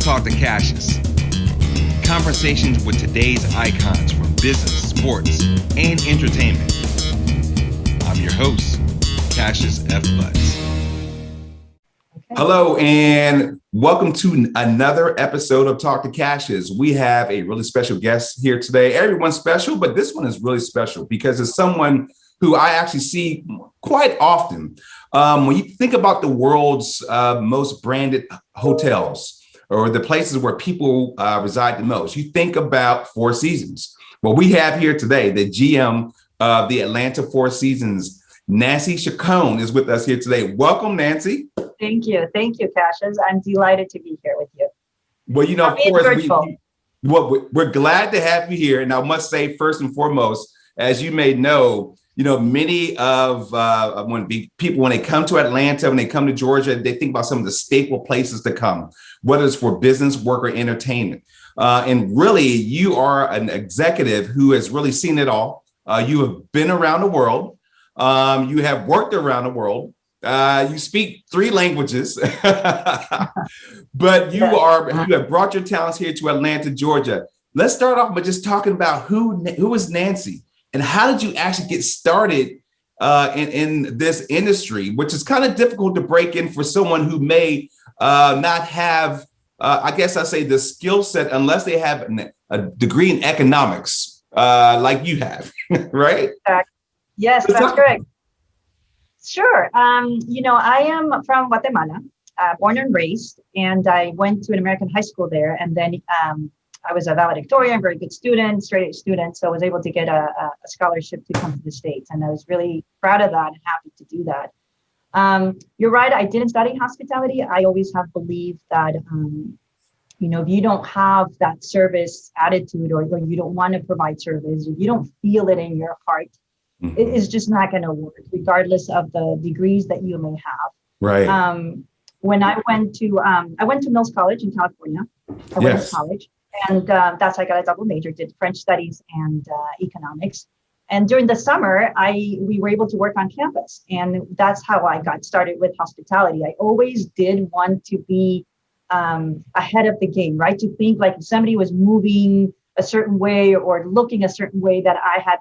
Talk to Cassius. Conversations with today's icons from business, sports, and entertainment. I'm your host, Cassius F. Butts. Hello, and welcome to another episode of Talk to Cassius. We have a really special guest here today. Everyone's special, but this one is really special because it's someone who I actually see quite often. When you think about the world's most branded hotels or the places where people reside the most, you think about Four Seasons. Well, we have here today the GM of the Atlanta Four Seasons, Nancy Chacon, is with us here today. Welcome, Nancy. Thank you, Cassius. I'm delighted to be here with you. Well, you know, of course, we're glad to have you here. And I must say, first and foremost, as you may know, many of people, when they come to Atlanta, when they come to Georgia, they think about some of the staple places to come, whether it's for business, work, or entertainment. And really, you are an executive who has really seen it all. You have been around the world. You have worked around the world. You speak 3 languages, but you have brought your talents here to Atlanta, Georgia. Let's start off by just talking about who is Nancy and how did you actually get started in this industry, which is kind of difficult to break in for someone who may not have, I guess I say, the skill set unless they have a degree in economics like you have, right? Yes, that's correct. Sure. I am from Guatemala, born and raised, and I went to an American high school there. And then I was a valedictorian, very good student, straight A student. So I was able to get a scholarship to come to the States. And I was really proud of that and happy to do that. You're right. I didn't study hospitality. I always have believed that, if you don't have that service attitude or you don't want to provide service, you don't feel it in your heart, it is just not going to work, regardless of the degrees that you may have. Right. When I went to Mills College in California, I went to college, and that's how I got a double major, did French studies and economics. And during the summer, we were able to work on campus, and that's how I got started with hospitality. I always did want to be ahead of the game, right? To think like if somebody was moving a certain way or looking a certain way, that I had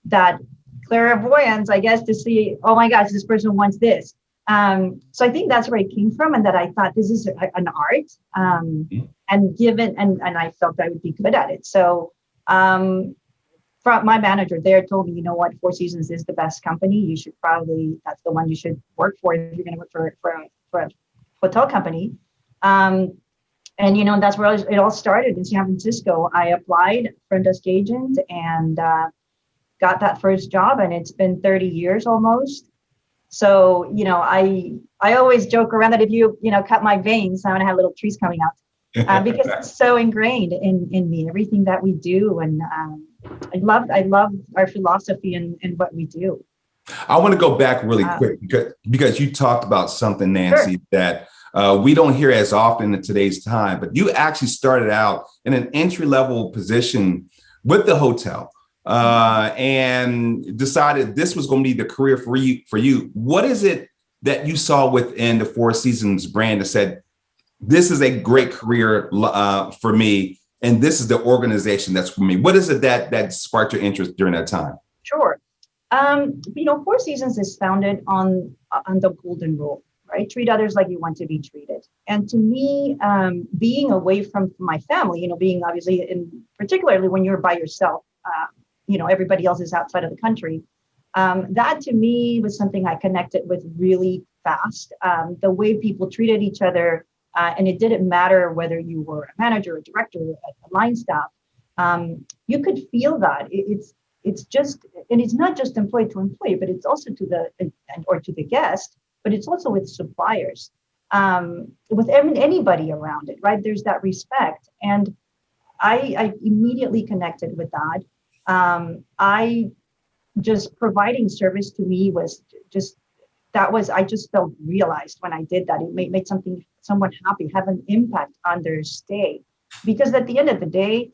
that clairvoyance, I guess, to see, oh my gosh, this person wants this. So I think that's where it came from, and that I thought this is an art, and I felt I would be good at it. So from my manager there told me, you know what, Four Seasons is the best company. You should that's the one you should work for if you're going to work for a hotel company. And that's where it all started in San Francisco. I applied front desk agent and got that first job, and it's been 30 years almost. So, I always joke around that if you cut my veins, I'm going to have little trees coming out because it's so ingrained in me, everything that we do. And I love our philosophy and what we do. I want to go back really quick because you talked about something, Nancy, sure, that we don't hear as often in today's time, but you actually started out in an entry-level position with the hotel. And decided this was going to be the career for you. What is it that you saw within the Four Seasons brand that said, this is a great career for me, and this is the organization that's for me? What is it that sparked your interest during that time? Sure. Four Seasons is founded on the golden rule, right? Treat others like you want to be treated. And to me, being away from my family, being obviously, particularly when you're by yourself, everybody else is outside of the country. That to me was something I connected with really fast. The way people treated each other, and it didn't matter whether you were a manager, a director, a line staff. You could feel that. It's just, and it's not just employee to employee, but it's also to the guest, but it's also with suppliers, with anybody around it, right? There's that respect, and I immediately connected with that. I just providing service to me was just, I just felt realized when I did that. It made someone happy, have an impact on their stay. Because at the end of the day,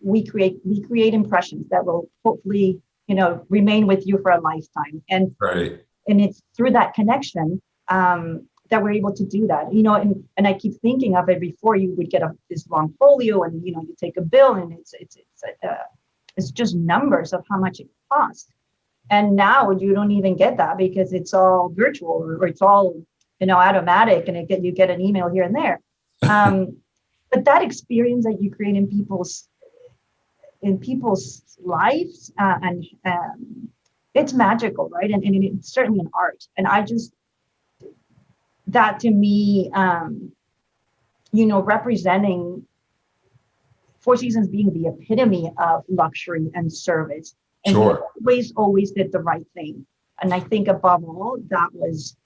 we create impressions that will hopefully, remain with you for a lifetime. And right. And it's through that connection that we're able to do that, and I keep thinking of it. Before, you would get this long folio, and you take a bill, and it's just numbers of how much it costs. And now you don't even get that because it's all virtual, or it's all automatic, and you get an email here and there. But that experience that you create in people's lives, and it's magical, right? And it's certainly an art. And that to me, representing Four Seasons being the epitome of luxury and service. And Sure. we always did the right thing. And I think above all, that was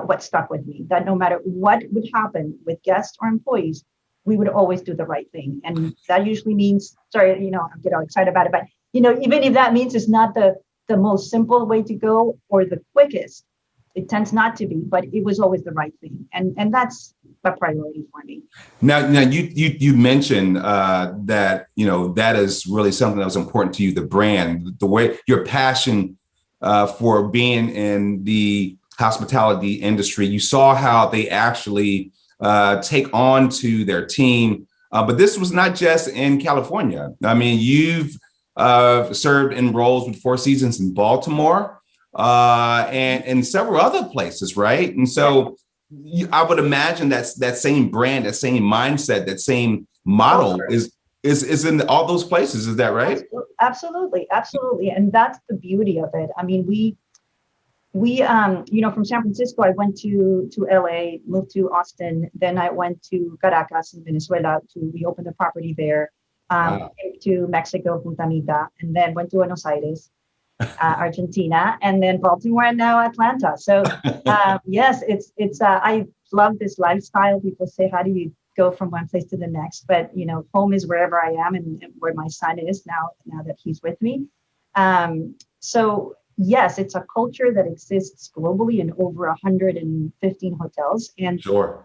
what stuck with me, that no matter what would happen with guests or employees, we would always do the right thing. And that usually means, sorry, I get all excited about it, but, even if that means it's not the most simple way to go or the quickest, it tends not to be, but it was always the right thing. And that's a priority for me. Now you mentioned that, that is really something that was important to you, the brand, the way your passion for being in the hospitality industry. You saw how they actually take on to their team. But this was not just in California. I mean, you've served in roles with Four Seasons in Baltimore and several other places, right? And so I would imagine that same brand, that same mindset, that same model is in all those places. Is that right? Absolutely. And that's the beauty of it. I mean, we from San Francisco, I went to LA, moved to Austin. Then I went to Caracas in Venezuela we opened a property there. Wow. Came to Mexico, Punta Mita, and then went to Buenos Aires, Argentina, and then Baltimore, and now Atlanta. So yes, it's I love this lifestyle. People say, how do you go from one place to the next? But home is wherever I am, and where my son is now that he's with me. So yes, it's a culture that exists globally in over 115 hotels, and Sure.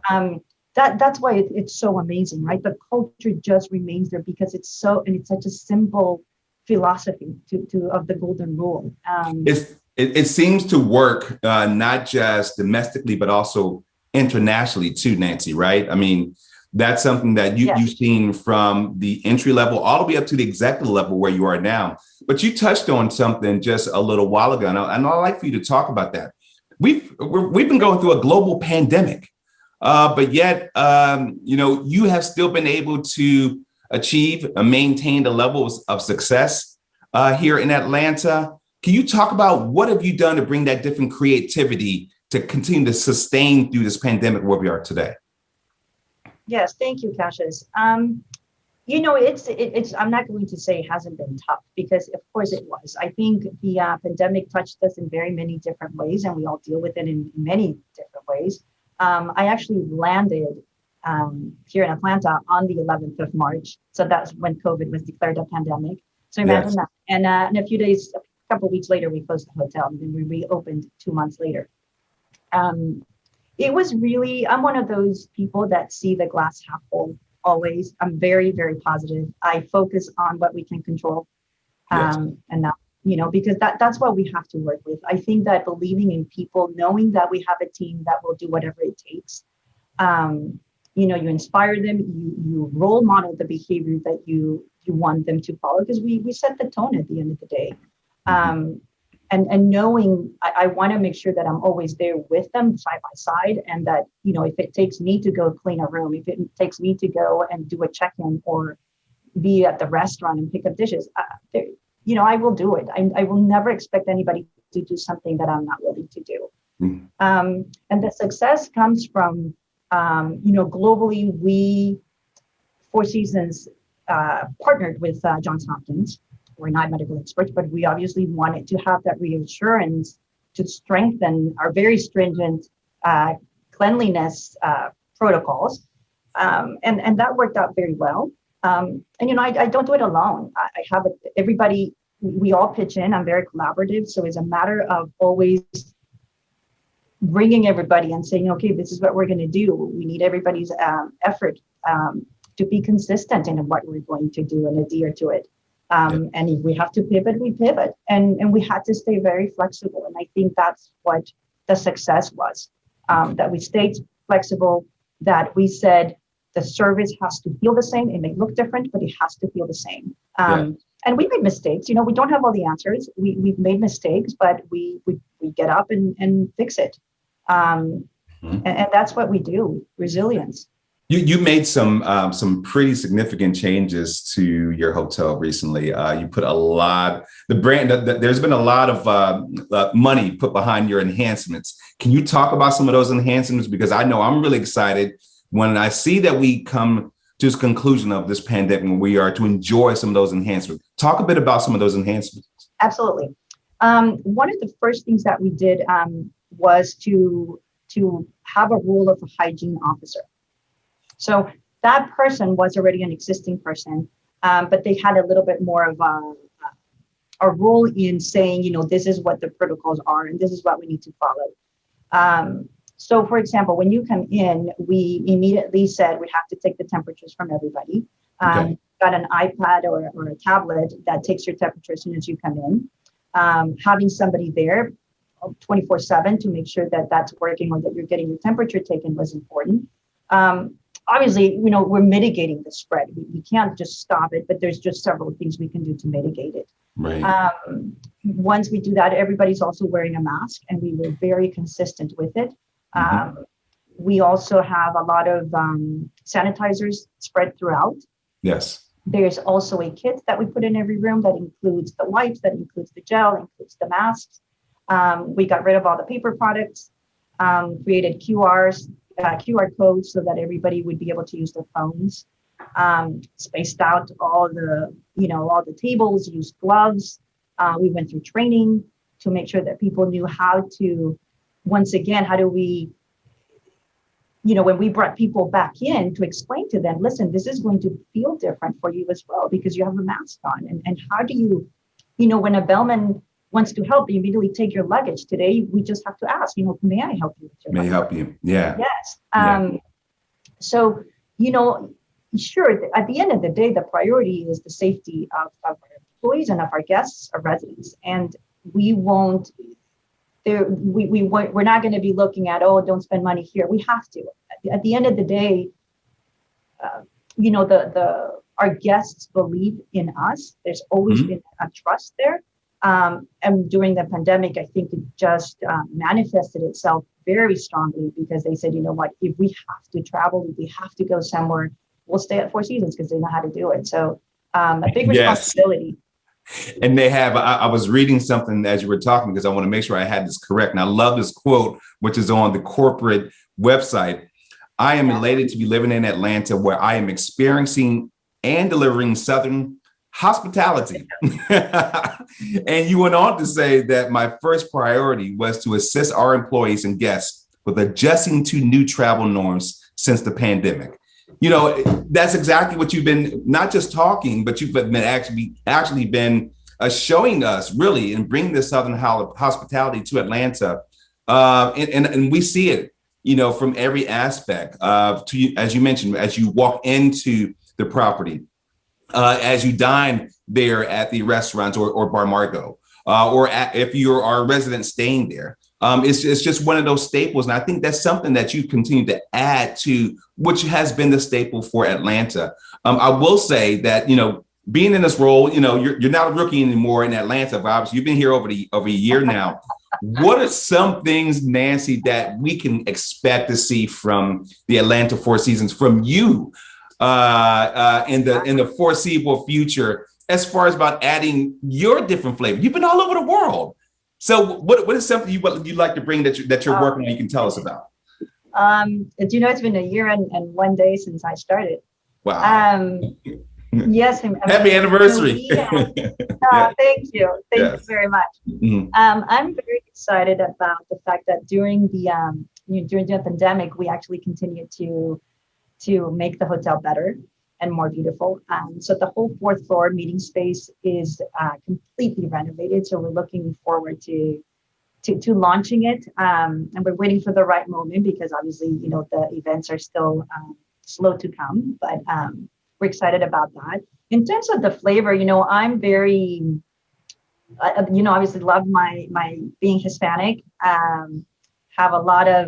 That's why it's so amazing, right? The culture just remains there because it's such a simple philosophy of the golden rule. It seems to work not just domestically, but also internationally too, Nancy, right? I mean, that's something that you've seen from the entry level all the way up to the executive level where you are now. But you touched on something just a little while ago, and I'd like for you to talk about that. We've been going through a global pandemic, but yet, you have still been able to achieve and maintain the levels of success here in Atlanta. Can you talk about what have you done to bring that different creativity to continue to sustain through this pandemic where we are today? Yes, thank you, Cassius. It's I'm not going to say it hasn't been tough, because of course it was. I think the pandemic touched us in very many different ways, and we all deal with it in many different ways. I actually landed here in Atlanta on the 11th of March. So that's when COVID was declared a pandemic. So imagine that. And in a couple of weeks later, we closed the hotel, and then we reopened 2 months later. It was really, I'm one of those people that see the glass half full always. I'm very, very positive. I focus on what we can control. And not, because that's what we have to work with. I think that believing in people, knowing that we have a team that will do whatever it takes, you inspire them, you role model the behavior that you want them to follow, because we set the tone at the end of the day. And knowing I want to make sure that I'm always there with them side by side, and that, if it takes me to go clean a room, if it takes me to go and do a check-in or be at the restaurant and pick up dishes, I will do it. I will never expect anybody to do something that I'm not willing to do. And the success comes from, globally, Four Seasons partnered with Johns Hopkins. We're not medical experts, but we obviously wanted to have that reassurance to strengthen our very stringent cleanliness protocols. And that worked out very well. I don't do it alone. I have everybody, we all pitch in. I'm very collaborative. So it's a matter of always bringing everybody and saying, okay, this is what we're going to do. We need everybody's effort to be consistent in what we're going to do and adhere to it. And if we have to pivot, we pivot. And we had to stay very flexible. And I think that's what the success was. that we stayed flexible, that we said the service has to feel the same. It may look different, but it has to feel the same. And we made mistakes. You know, we don't have all the answers. We've made mistakes, but we get up and fix it. And that's what we do. Resilience. You made some pretty significant changes to your hotel recently. You put a lot, there's been a lot of money put behind your enhancements. Can you talk about some of those enhancements? Because I know I'm really excited when I see that we come to this conclusion of this pandemic, when we are to enjoy some of those enhancements. Talk a bit about some of those enhancements. Absolutely. One of the first things that we did was to have a role of a hygiene officer. So that person was already an existing person, but they had a little bit more of a role in saying, you know, this is what the protocols are and this is what we need to follow. So, for example, when you come in, we immediately said we have to take the temperatures from everybody. Got an iPad or a tablet that takes your temperature as soon as you come in. Having somebody there 24/7 to make sure that that's working or that you're getting your temperature taken was important. Obviously, you know, we're mitigating the spread. We can't just stop it, but there's just several things we can do to mitigate it. Right. Once we do that, everybody's also wearing a mask, and we were very consistent with it. We also have a lot of sanitizers spread throughout. Yes. There's also a kit that we put in every room that includes the wipes, that includes the gel, includes the masks. We got rid of all the paper products, created QR codes so that everybody would be able to use their phones. Spaced out all the tables, used gloves. We went through training to make sure that people knew how to, once again, how do we, you know, when we brought people back in, to explain to them, listen, this is going to feel different for you as well because you have a mask on. And how do you, you know, when a bellman wants to help, you immediately take your luggage. Today, we just have to ask, you know, may I help you with your luggage? May I help you? Yeah. Yes. So, you know, sure, at the end of the day, the priority is the safety of our employees and of our guests, our residents. And we won't, we're not going to be looking at, oh, don't spend money here. We have to. At the end of the day, you know, our guests believe in us. There's always been a trust there. And during the pandemic, I think it just manifested itself very strongly because they said, you know what, if we have to travel, if we have to go somewhere, we'll stay at Four Seasons because they know how to do it. So a big responsibility. And they have, I was reading something as you were talking because I want to make sure I had this correct. And I love this quote, which is on the corporate website. I am elated to be living in Atlanta where I am experiencing and delivering Southern hospitality. And you went on to say that my first priority was to assist our employees and guests with adjusting to new travel norms since the pandemic. You know, that's exactly what you've been not just talking, but you've been actually been showing us really and bringing the Southern hospitality to Atlanta. And we see it, you know, from every aspect as you mentioned, as you walk into the property, as you dine there at the restaurants or Bar Margo, if you are a resident staying there. It's just one of those staples. And I think that's something that you continue to add to, which has been the staple for Atlanta. I will say that, you know, being in this role, you know, you're not a rookie anymore in Atlanta, but obviously you've been here over a year now. What are some things, Nancy, that we can expect to see from the Atlanta Four Seasons from you in the foreseeable future, as far as about adding your different flavor? You've been all over the world. So what is something you'd like to bring that you're working on you can tell us about? You know, it's been a year and 1 day since I started. Wow. Yes. Happy anniversary. Thank you. Thank you very much. Mm-hmm. I'm very excited about the fact that during the pandemic, we actually continued to make the hotel better and more beautiful. So the whole fourth floor meeting space is completely renovated. So we're looking forward to launching it. And we're waiting for the right moment because obviously, you know, the events are still slow to come, but we're excited about that. In terms of the flavor, you know, I'm very, you know, obviously love my being Hispanic, have a lot of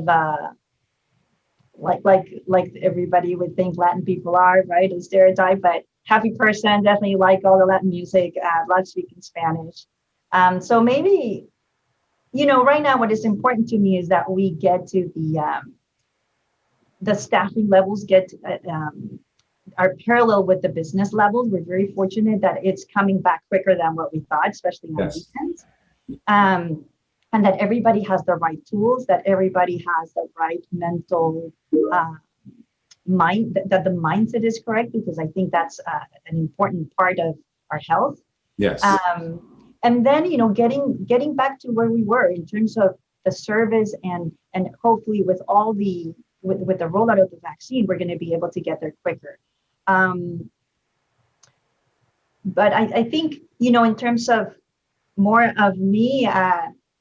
like everybody would think Latin people are, right? A stereotype, but happy person, definitely like all the Latin music, love speaking Spanish. So maybe, right now what is important to me is that we get to the staffing levels are parallel with the business levels. We're very fortunate that it's coming back quicker than what we thought, especially on weekends. And that everybody has the right tools, that everybody has the right mental mind, that the mindset is correct, because I think that's an important part of our health. Yes. And then, getting back to where we were in terms of the service and hopefully with all with the rollout of the vaccine, we're going to be able to get there quicker. But I think, in terms of more of me,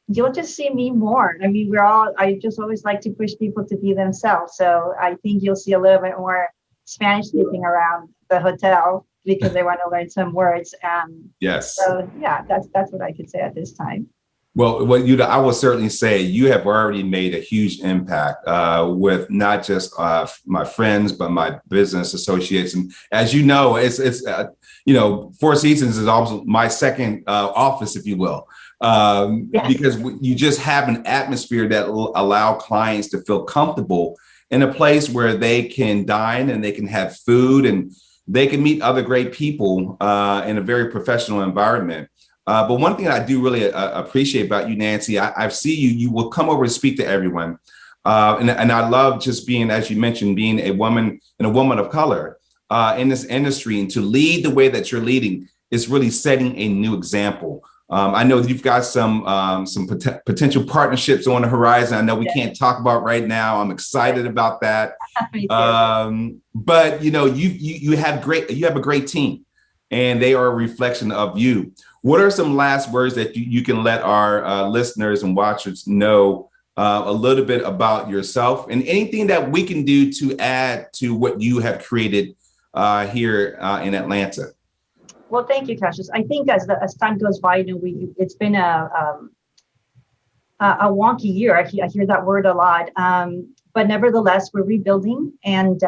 you'll just see me more. I mean, I just always like to push people to be themselves. So I think you'll see a little bit more Spanish speaking around the hotel because they want to learn some words. Yes. So yeah, that's what I could say at this time. Well, I will certainly say you have already made a huge impact with not just my friends, but my business associates. And as you know, it's Four Seasons is also my second office, if you will, because you just have an atmosphere that will allow clients to feel comfortable in a place where they can dine and they can have food and they can meet other great people in a very professional environment. But one thing I do really appreciate about you, Nancy, I see you will come over and speak to everyone. And I love just being, as you mentioned, being a woman and a woman of color in this industry, and to lead the way that you're leading is really setting a new example. I know that you've got some potential partnerships on the horizon. I know we can't talk about right now. I'm excited about that. But you have a great team, and they are a reflection of you. What are some last words that you can let our listeners and watchers know a little bit about yourself, and anything that we can do to add to what you have created here in Atlanta? Well, thank you, Cassius. I think as time goes by, it's been a wonky year. I hear that word a lot, but nevertheless, we're rebuilding, and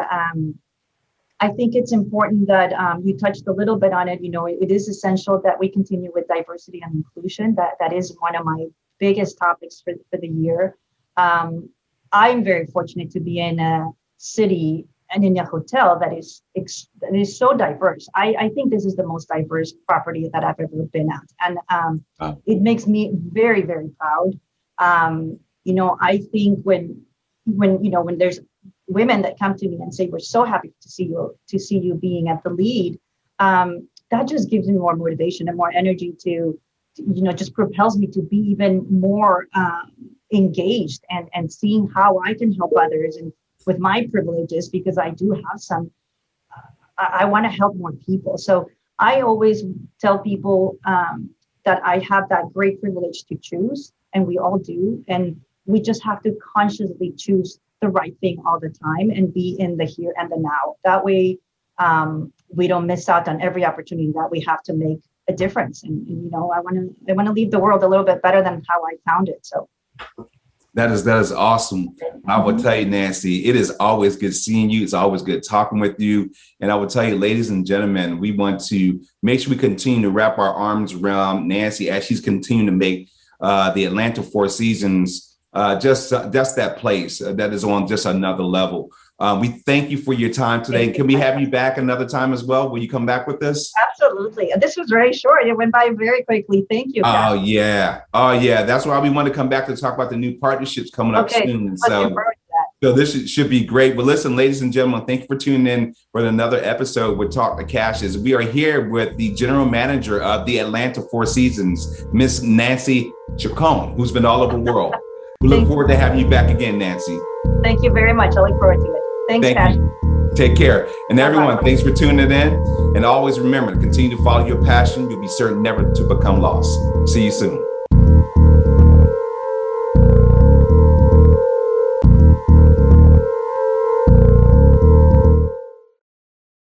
I think it's important that you touched a little bit on it. It is essential that we continue with diversity and inclusion. That is one of my biggest topics for the year. I'm very fortunate to be in a city and in a hotel that is so diverse. I think this is the most diverse property that I've ever been at, and it makes me very, very proud. I think when there's women that come to me and say, we're so happy to see you being at the lead, that just gives me more motivation and more energy to just propels me to be even more engaged and seeing how I can help others and with my privileges, because I do have some, I want to help more people. So I always tell people that I have that great privilege to choose, and we all do. And we just have to consciously choose the right thing all the time and be in the here and the now. That way, we don't miss out on every opportunity that we have to make a difference. And I want to leave the world a little bit better than how I found it. So that is awesome. I will tell you, Nancy, it is always good seeing you. It's always good talking with you. And I will tell you, ladies and gentlemen, we want to make sure we continue to wrap our arms around Nancy as she's continuing to make the Atlanta Four Seasons just that place that is on just another level. We thank you for your time today. Can we have you back another time as well? Will you come back with us? Absolutely. This was very short. It went by very quickly. Thank you. Oh, yeah. That's why we want to come back to talk about the new partnerships coming up soon. So this should be great. Well, listen, ladies and gentlemen, thank you for tuning in for another episode with Talk to Cassius. We are here with the general manager of the Atlanta Four Seasons, Miss Nancy Chacon, who's been all over the world. We look forward to having you back again, Nancy. Thank you very much. I look forward to it. Thanks, Cash. Take care. And everyone, thanks for tuning in. And always remember to continue to follow your passion. You'll be certain never to become lost. See you soon.